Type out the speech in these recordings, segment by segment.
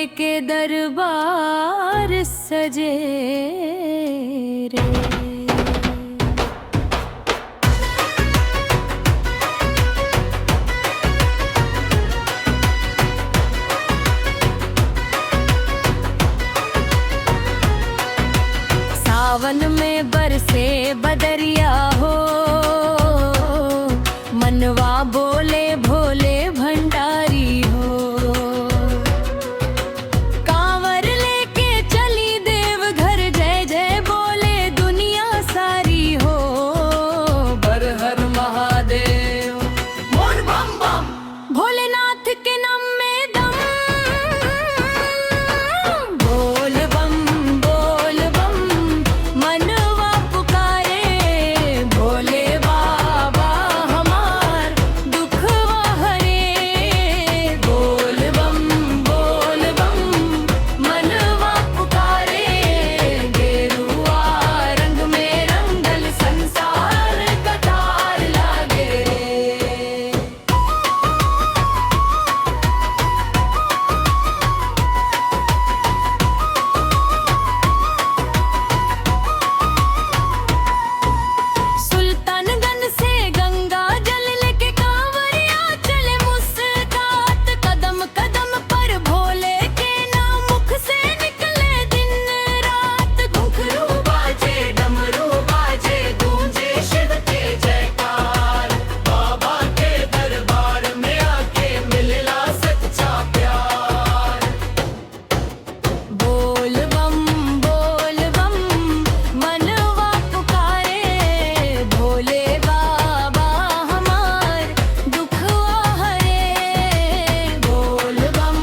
के दरबार सजे रे। सावन में बरसे बदरिया हो, मनवा बोले भोले भंडारी हो। कांवर लेके चली देव घर, जय जय बोले दुनिया सारी हो। हर हर महादेव बोल बम बम, भोलेनाथ के नाम में दम। बोल बम बोल बम, मनवा पुकारे भोले बाबा हमार दुखवा हरे। बोल बम मनवा पुकारे, गेरुआ रंग में रंगल संसार कतार लागे रे। सुल्तानगंज से गंगा जल लेके कांवरिया चले मुस्कात, कदम कदम पर भोले के नाम मुख से निकले दिन रात। घुंघरू बाजे डमरू बाजे, गूंजे शिव के जयकार। बाबा के दरबार में आके मिलला सच्चा प्यार। बोल बम मनवा पुकारे, भोले बाबा हमार दुखवा हरे। बोल बम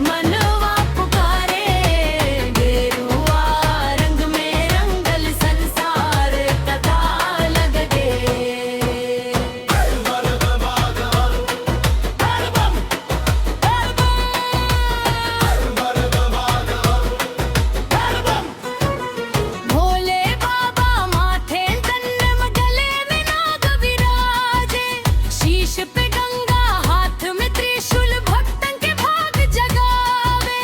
मनवा पुकारे, गेरुआ रंग में रंगल संसार कथा लग दे। भोले बाबा माथे तन्नम, गले में नाग विराजे। शीश पे गंगा हाथ में त्रिशूल, भक्तन के भाग जगावे।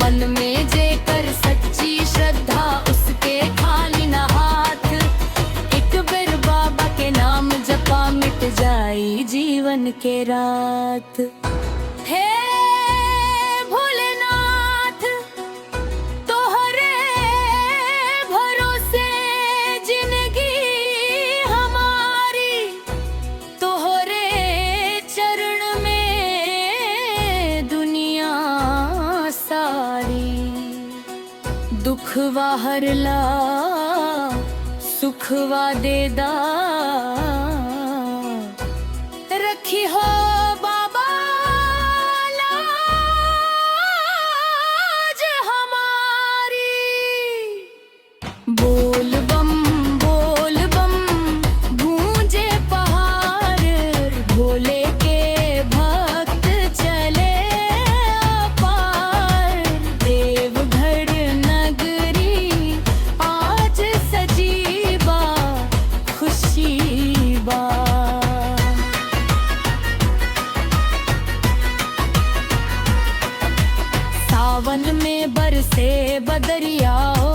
मन में जेकर सच्ची श्रद्धा, उसके खाली न हाथ। एक बेर बाबा के नाम जपा, मिट जाई जीवन के रात। हे भोलेनाथ तोहरे भरोसे जिंदगी हमारी, तोहरे चरण में दुनिया सारी। दुखवा हरला सुखवा देदा, रखी हो बाबा लाज हमारी। बोल बम गूंजे पहाड़, भोले के भक्त चले अपार। देवघर नगरी आज सजीबा, खुशी बा। सावन में बरसे बदरिया हो,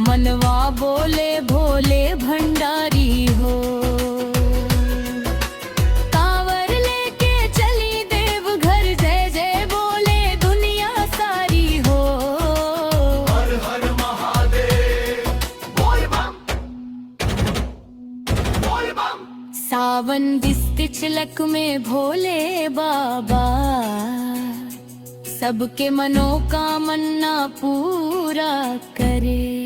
मनवा बोले भोले भंडारी हो। कांवर लेके चली देव घर, जय जय बोले दुनिया सारी हो। हर हर महादेव बोल बम। सावन दिसती चिलक में भोले बाबा, सबके मनोकामना पूरा करे।